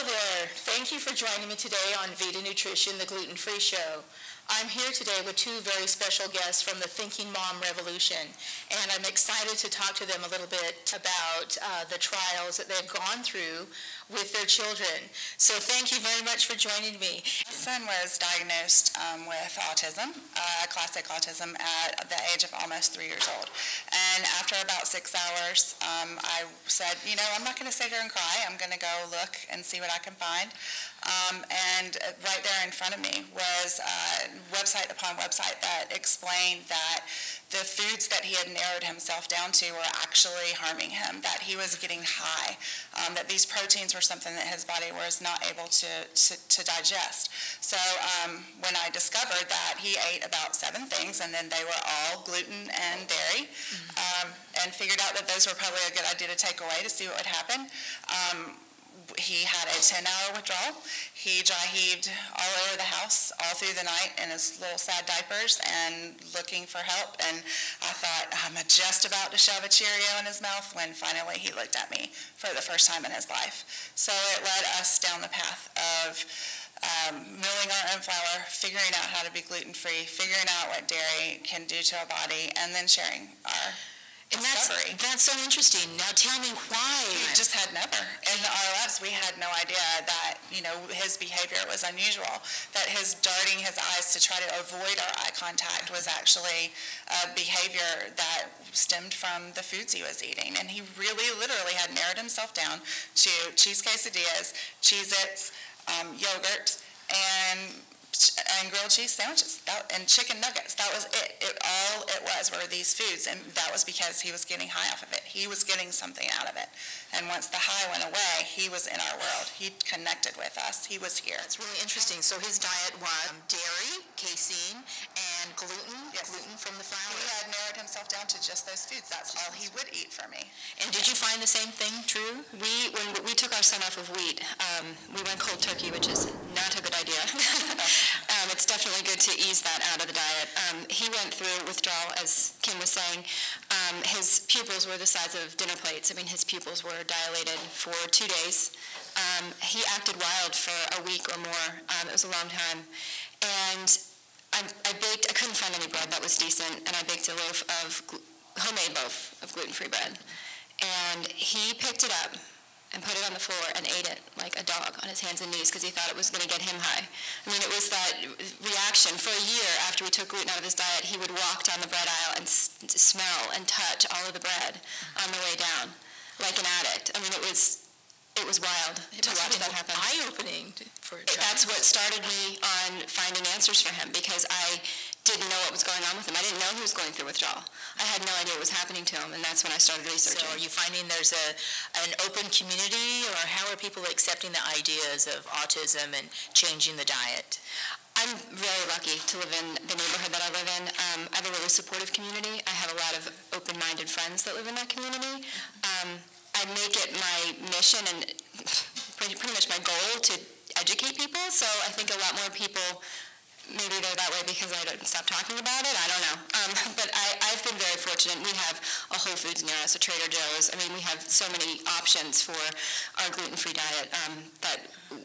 Hello there. Thank you for joining me today on Veda Nutrition, the gluten-free show. I'm here today with two very special guests from the Thinking Mom Revolution, and I'm excited to talk to them a little bit about the trials that they've gone through with their children. So thank you very much for joining me. My son was diagnosed with autism, classic autism, at the age of almost 3 years old. And after about 6 hours, I said, you know, I'm not going to sit here and cry. I'm going to go look and see what I can find. And right there in front of me was website upon website that explained that the foods that he had narrowed himself down to were actually harming him, that he was getting high, that these proteins were something that his body was not able to digest. So when I discovered that he ate about 7 things, and then they were all gluten and dairy, and figured out that those were probably a good idea to take away to see what would happen, he had a 10-hour withdrawal. He dry heaved all over the house all through the night in his little sad diapers and looking for help. And I thought, I'm just about to shove a Cheerio in his mouth when finally he looked at me for the first time in his life. So it led us down the path of milling our own flour, figuring out how to be gluten-free, figuring out what dairy can do to our body, and then sharing our discovery. That's so interesting. Now tell me why. We just had never. In our lives, we had no idea that, you know, his behavior was unusual, that his darting his eyes to try to avoid our eye contact was actually a behavior that stemmed from the foods he was eating. And he really, literally had narrowed himself down to cheese quesadillas, Cheez-Its, yogurt, and grilled cheese sandwiches and chicken nuggets. That was it. All it was were these foods, and that was because he was getting high off of it. He was getting something out of it. And once the high went away, he was in our world. He connected with us. He was here. That's really interesting. So his diet was dairy, casein, and gluten, gluten from the flour. He had narrowed himself down to just those foods. That's all he would eat for me. And did you find the same thing true? When we took our son off of wheat, we went cold turkey, which is not a good idea. It's definitely good to ease that out of the diet. He went through withdrawal, as Kim was saying. His pupils were the size of dinner plates. I mean, his pupils were dilated for 2 days. He acted wild for a week or more. It was a long time. And I couldn't find any bread that was decent, and I baked a loaf of homemade loaf of gluten-free bread. And he picked it up and put it on the floor and ate it like a dog on his hands and knees because he thought it was going to get him high. I mean, it was that reaction. For a year after we took gluten out of his diet, he would walk down the bread aisle and smell and touch all of the bread on the way down like an addict. I mean, it was wild to watch that happen. Eye-opening for a child. That's what started me on finding answers for him, because I didn't know what was going on with him. I didn't know he was going through withdrawal. I had no idea what was happening to him, and that's when I started researching. So are you finding there's an open community, or how are people accepting the ideas of autism and changing the diet? I'm very lucky to live in the neighborhood that I live in. I have a really supportive community. I have a lot of open-minded friends that live in that community. I make it my mission and pretty much my goal to educate people, so I think a lot more people, maybe they're that way because I don't stop talking about it, I don't know. But I've been very fortunate. We have a Whole Foods near us, a Trader Joe's. I mean, we have so many options for our gluten-free diet that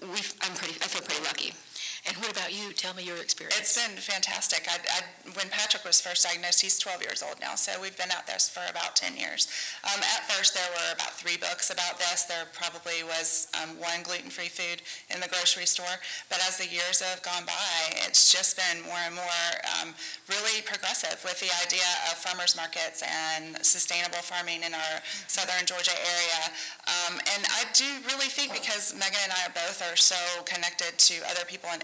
I feel pretty lucky. And what about you? Tell me your experience. It's been fantastic. When Patrick was first diagnosed, he's 12 years old now, so we've been out there for about 10 years. At first, there were about 3 books about this. There probably was 1 gluten-free food in the grocery store. But as the years have gone by, it's just been more and more really progressive with the idea of farmers markets and sustainable farming in our southern Georgia area. And I do really think, because Megan and I both are so connected to other people in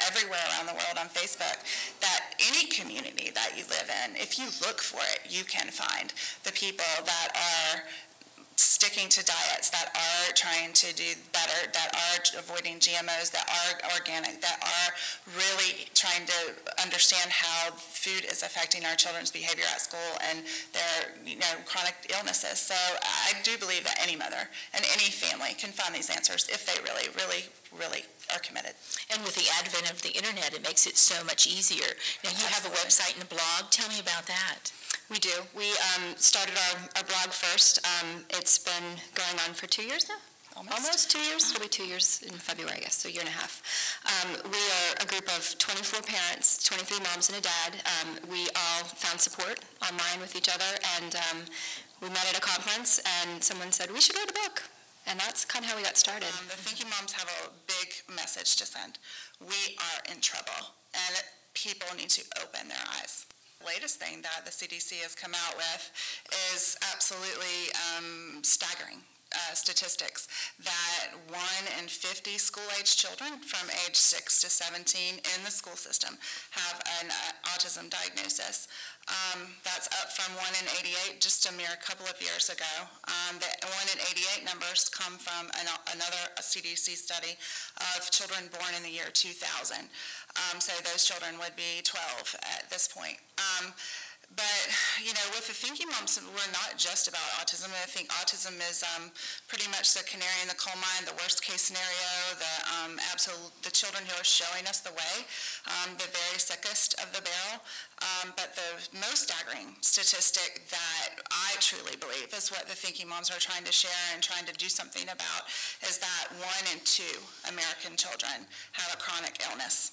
everywhere around the world on Facebook, that any community that you live in, if you look for it, you can find the people that are sticking to diets, that are trying to do better, that are avoiding GMOs, that are organic, that are really trying to understand how food is affecting our children's behavior at school and their, chronic illnesses. So I do believe that any mother and any family can find these answers if they really, really, really are committed. And with the advent of the internet, it makes it so much easier. Now, you have a website and a blog. Tell me about that. We do. We started our blog first. It's been going on for 2 years now. Almost 2 years. It'll be 2 years in February, I guess, so a year and a half. We are a group of 24 parents, 23 moms and a dad. We all found support online with each other, and we met at a conference, and someone said, we should write a book. And that's kind of how we got started. The Thinking Moms have a big message to send. We are in trouble, and people need to open their eyes. The latest thing that the CDC has come out with is absolutely staggering statistics that 1 in 50 school-age children from age 6 to 17 in the school system have an autism diagnosis. That's up from 1 in 88 just a mere couple of years ago. The 1 in 88 numbers come from another CDC study of children born in the year 2000. So those children would be 12 at this point. But, you know, with the Thinking Moms, we're not just about autism. I think autism is pretty much the canary in the coal mine, the worst case scenario, the children who are showing us the way, the very sickest of the barrel. But the most staggering statistic that I truly believe is what the Thinking Moms are trying to share and trying to do something about is that 1 in 2 American children have a chronic illness.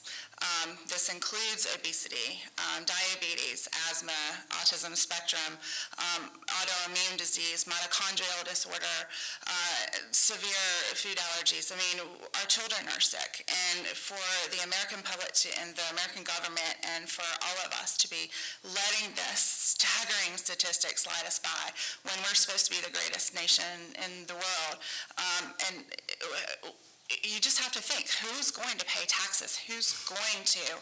This includes obesity, diabetes, asthma, autism spectrum, autoimmune disease, mitochondrial disorder, severe food allergies. I mean, our children are sick, and for the American public and the American government and for all of us to be letting this staggering statistic slide us by when we're supposed to be the greatest nation in the world, and you just have to think, who's going to pay taxes? Who's going to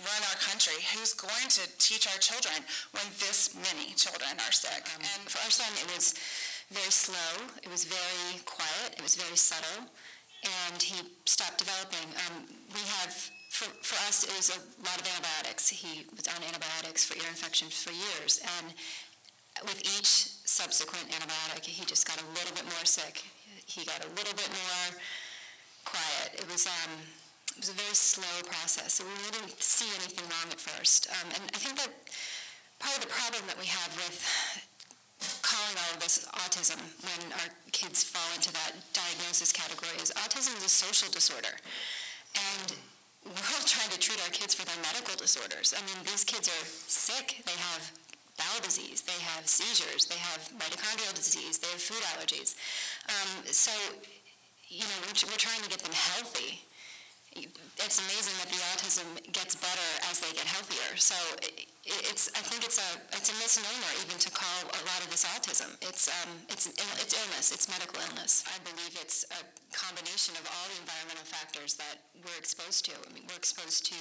run our country? Who's going to teach our children when this many children are sick? And for our son, it was very slow. It was very quiet. It was very subtle. And he stopped developing. For us, it was a lot of antibiotics. He was on antibiotics for ear infections for years. And with each subsequent antibiotic, he just got a little bit more sick. He got a little bit more quiet. It was a very slow process, so we didn't see anything wrong at first. And I think that part of the problem that we have with calling all of this autism when our kids fall into that diagnosis category is autism is a social disorder. And we're all trying to treat our kids for their medical disorders. I mean, these kids are sick. They have bowel disease, they have seizures, they have mitochondrial disease, they have food allergies. So, you know, we're trying to get them healthy. It's amazing that the autism gets better as they get healthier. So I think it's a misnomer even to call a lot of this autism. It's illness. It's medical illness. I believe it's a combination of all the environmental factors that we're exposed to. I mean, we're exposed to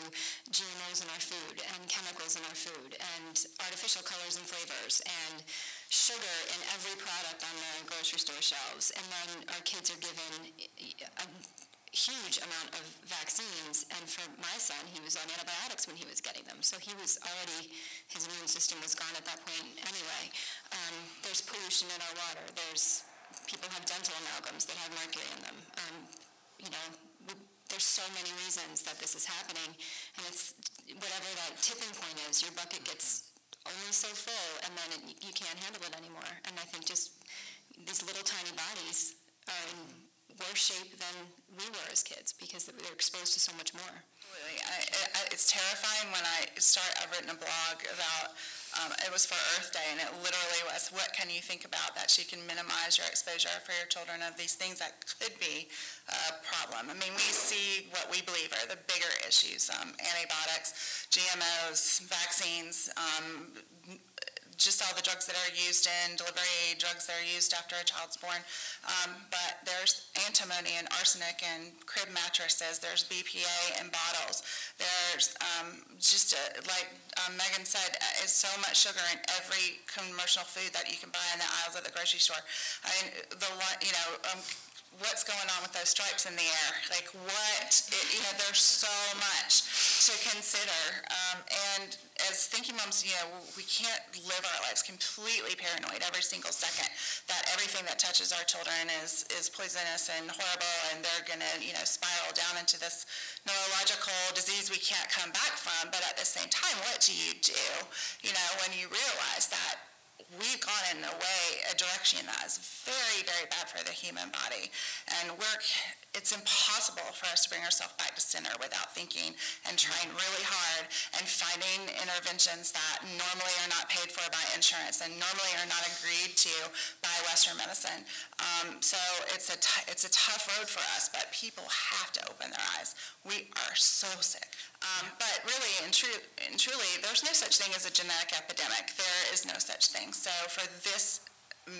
GMOs in our food and chemicals in our food and artificial colors and flavors and sugar in every product on the grocery store shelves. And then our kids are given a huge amount of vaccines, and for my son, he was on antibiotics when he was getting them, so he was already, his immune system was gone at that point anyway. There's pollution in our water. People have dental amalgams that have mercury in them. You know, there's so many reasons that this is happening, and it's whatever that tipping point is, your bucket gets only so full, and then you can't handle it anymore. And I think just these little tiny bodies are in worse shape than we were as kids because they're exposed to so much more. Absolutely. It's terrifying when I've written a blog about, it was for Earth Day, and it literally was, what can you think about that you can minimize your exposure for your children of these things that could be a problem. I mean, we see what we believe are the bigger issues, antibiotics, GMOs, vaccines, just all the drugs that are used in delivery, drugs that are used after a child's born. But there's antimony and arsenic in crib mattresses. There's BPA in bottles. There's like Megan said, is so much sugar in every commercial food that you can buy in the aisles at the grocery store. I mean, what's going on with those stripes in the air? Like there's so much to consider. And as Thinking Moms, we can't live our lives completely paranoid every single second that everything that touches our children is poisonous and horrible, and they're going to, spiral down into this neurological disease we can't come back from. But at the same time, what do you do, when you realize that we've gone in a direction that is very, very bad for the human body. And it's impossible for us to bring ourselves back to center without thinking and trying really hard and finding interventions that normally are not paid for by insurance and normally are not agreed to by Western medicine. So it's a tough road for us, but people have to open their eyes. We are so sick. But really and truly, there's no such thing as a genetic epidemic. There is no such thing. So for this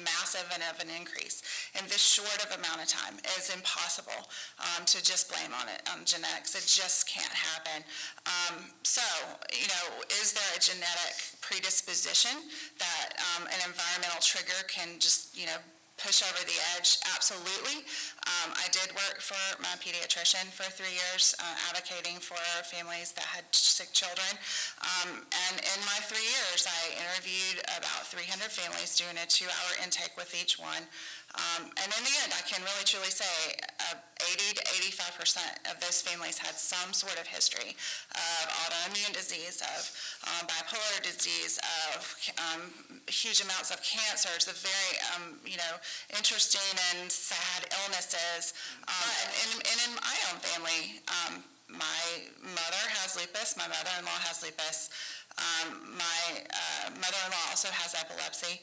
massive of an increase in this short of amount of time is impossible to just blame on genetics. It just can't happen. So, is there a genetic predisposition that an environmental trigger can just, push over the edge? Absolutely. I did work for my pediatrician for 3 years, advocating for families that had sick children. And in my 3 years, I interviewed about 300 families, doing a 2-hour intake with each one. And in the end, I can really truly say 80 to 85% of those families had some sort of history of autoimmune disease, of bipolar disease, of huge amounts of cancers, of very, interesting and sad illnesses. And in my own family, my mother has lupus, my mother-in-law has lupus. My mother-in-law also has epilepsy.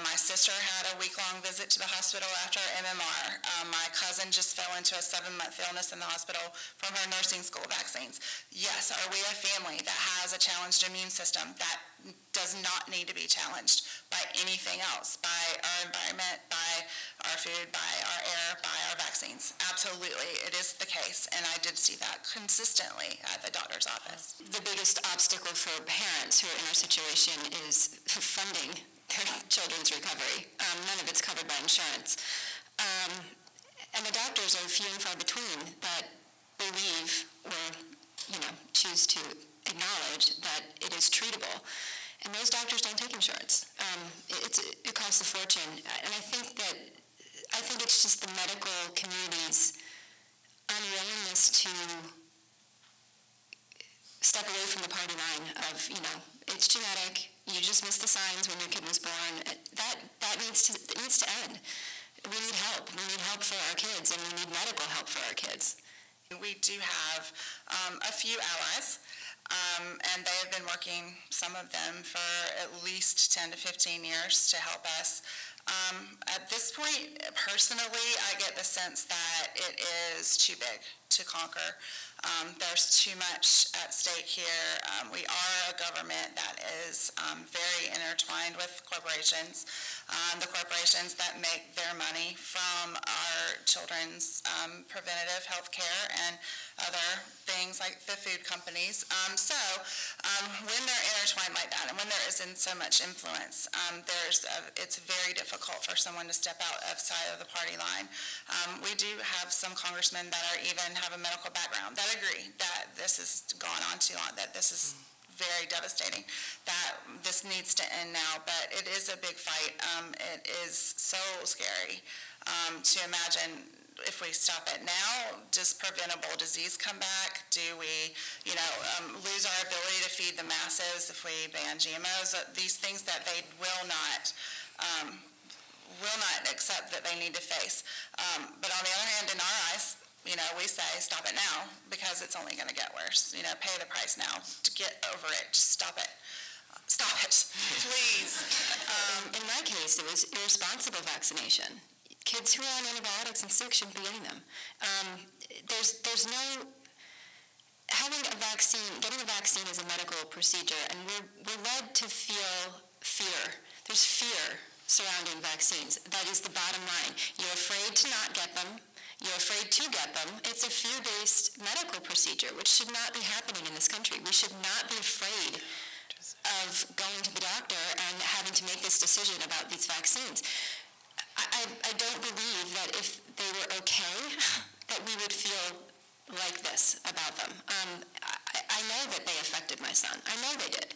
My sister had a week-long visit to the hospital after MMR. My cousin just fell into a 7-month illness in the hospital from her nursing school vaccines. Yes, are we a family that has a challenged immune system that does not need to be challenged by anything else, by our environment, by our food, by our air, by our vaccines? Absolutely, it is the case, and I did see that consistently at the doctor's office. The biggest obstacle for parents who are in our situation is funding their children's recovery. None of it's covered by insurance. And the doctors are few and far between that believe or, choose to acknowledge that it is treatable. And those doctors don't take insurance. It costs a fortune. And I think it's just the medical community's unwillingness to step away from the party line of, it's genetic, you just missed the signs when your kid was born. That needs to end. We need help. We need help for our kids, and we need medical help for our kids. We do have a few allies, and they have been working, some of them, for at least 10 to 15 years to help us. At this point, personally, I get the sense that it is too big to conquer. There's too much at stake here. We are a government that is very intertwined with corporations, the corporations that make their money from our children's preventative health care and other things like the food companies. So when they're intertwined like that and when there isn't so much influence, it's very difficult for someone to step outside of the party line. We do have some congressmen that even have a medical background that agree that this has gone on too long, that this is very devastating, that this needs to end now, but it is a big fight. It is so scary to imagine if we stop it now, does preventable disease come back? Do we, lose our ability to feed the masses if we ban GMOs? These things that they will not accept that they need to face. But on the other hand, in our eyes, we say stop it now because it's only going to get worse. Pay the price now to get over it. Just stop it. Stop it, please. In my case, it was irresponsible vaccination. Kids who are on antibiotics and sick shouldn't be getting them. There's no having a vaccine. Getting a vaccine is a medical procedure, and we're led to feel fear. There's fear surrounding vaccines. That is the bottom line. You're afraid to not get them. You're afraid to get them. It's a fear-based medical procedure, which should not be happening in this country. We should not be afraid of going to the doctor and having to make this decision about these vaccines. I don't believe that if they were okay, that we would feel like this about them. I know that they affected my son. I know they did.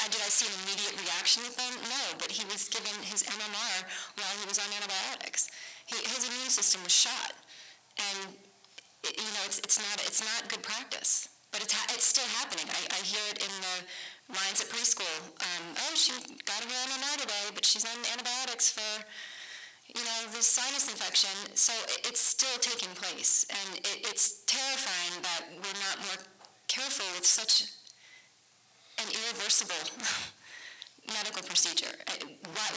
Did I see an immediate reaction with them? No, but he was given his MMR while he was on antibiotics. His immune system was shot. And it's not good practice. but it's still happening. I hear it in the lines at preschool. Oh, she got her MMR today, but she's on antibiotics for, this sinus infection. So it's still taking place, and it's terrifying that we're not more careful with such an irreversible medical procedure.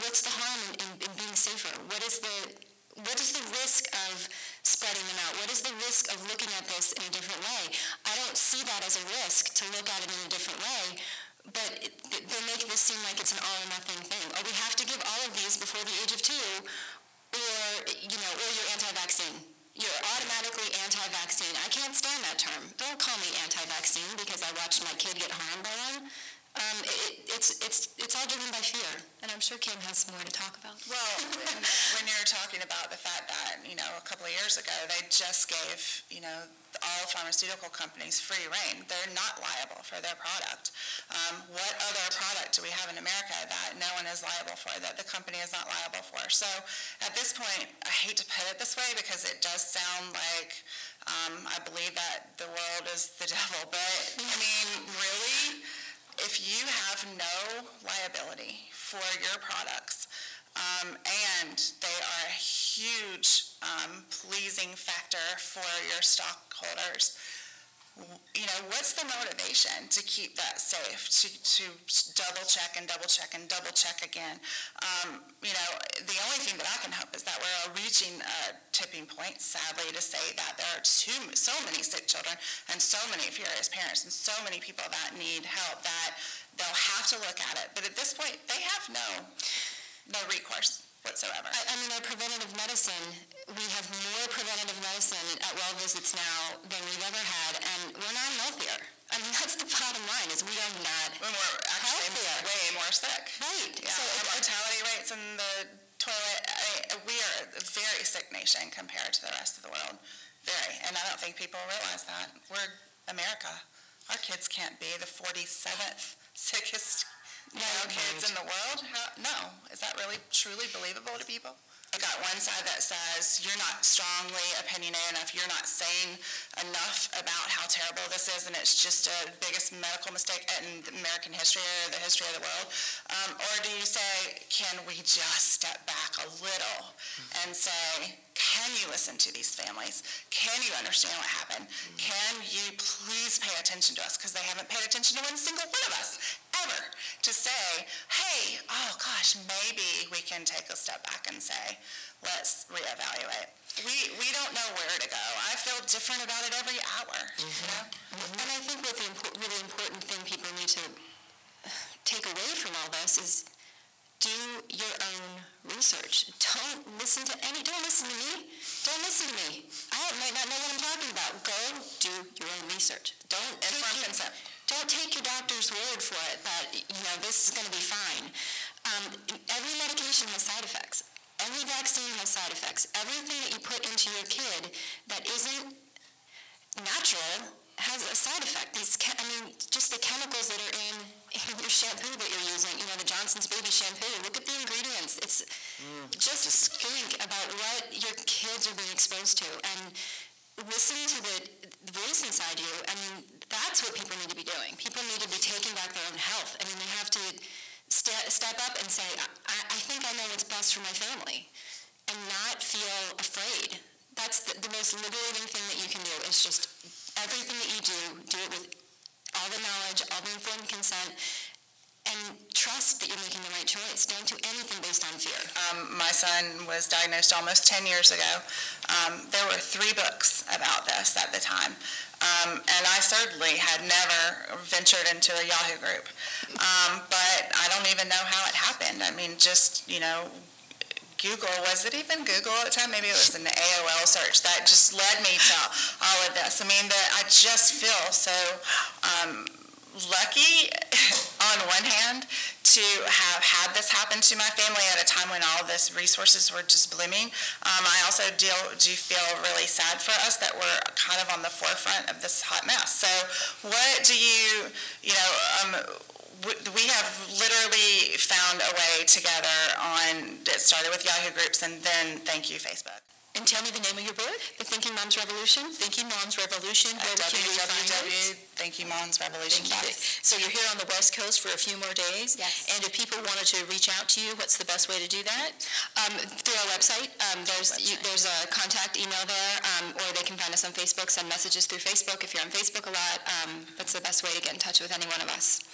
What's the harm in being safer? What is the risk of spreading them out? What is the risk of looking at this in a different way? I don't see that as a risk to look at it in a different way, but they make this seem like it's an all or nothing thing. Or we have to give all of these before the age of 2, or you're anti-vaccine. You're automatically anti-vaccine. I can't stand that term. Don't call me anti-vaccine because I watched my kid get harmed by one. It's all driven by fear, and I'm sure Kim has more to talk about. Well, when you're talking about the fact that, a couple of years ago, they just gave, all pharmaceutical companies free rein. They're not liable for their product. What other product do we have in America that no one is liable for, that the company is not liable for? So at this point, I hate to put it this way because it does sound like I believe that the world is the devil, but really, if you have no liability for your products, and they are a huge pleasing factor for your stockholders, what's the motivation to keep that safe, to double check and double check and double check again? The only thing that I can hope is that we're reaching a tipping point, sadly to say, that there are so many sick children and so many furious parents and so many people that need help that they'll have to look at it. But at this point, they have no recourse whatsoever. Our preventative medicine, we have more preventative medicine at well visits now than we've ever had, and we're not healthier. That's the bottom line, is we are not when we're actually healthier. Way more sick. Right. Yeah, so our mortality rates in the toilet, we are a very sick nation compared to the rest of the world. Very. And I don't think people realize that. We're America. Our kids can't be the 47th sickest kids in the world. No. Is that really truly believable to people? I got one side that says you're not strongly opinionated enough, you're not saying enough about how terrible this is, and it's just a biggest medical mistake in American history or the history of the world. Or do you say, can we just step back a little and say, can you listen to these families? Can you understand what happened? Can you please pay attention to us? Because they haven't paid attention to one single one of us ever, to say, hey, oh gosh, maybe we can take a step back and say, let's reevaluate. We don't know where to go. I feel different about it every hour. And I think what the really important thing people need to take away from all this is do your own research. Don't listen to me. Don't listen to me. I might not know what I'm talking about. Go do your own research. Don't take your doctor's word for it that, this is going to be fine. Every medication has side effects. Every vaccine has side effects. Everything that you put into your kid that isn't natural has a side effect. Just the chemicals that are in your shampoo that you're using, the Johnson's Baby shampoo, look at the ingredients. It's just think about what your kids are being exposed to and listen to the voice inside you. That's what people need to be doing. People need to be taking back their own health. They have to step up and say, I think I know what's best for my family, and not feel afraid. That's the most liberating thing that you can do, is just everything that you do it with all the knowledge, all the informed consent, and trust that you're making the right choice. Don't do anything based on fear. My son was diagnosed almost 10 years ago. There were 3 books about this at the time. And I certainly had never ventured into a Yahoo group. But I don't even know how it happened. Google, was it even Google at the time? Maybe it was an AOL search that just led me to all of this. I just feel so lucky on one hand to have had this happen to my family at a time when all of this resources were just blooming. I also do feel really sad for us that we're kind of on the forefront of this hot mess. So what do we have literally found a way together it started with Yahoo groups, and then thank you, Facebook. And tell me the name of your book. The Thinking Moms Revolution. Thinking Moms Revolution. Where can we find it? www.thinkinmomsrevolution.com. So you're here on the West Coast for a few more days? Yes. And if people wanted to reach out to you, what's the best way to do that? Through our website. There's a contact email there, or they can find us on Facebook, send messages through Facebook if you're on Facebook a lot. That's the best way to get in touch with any one of us.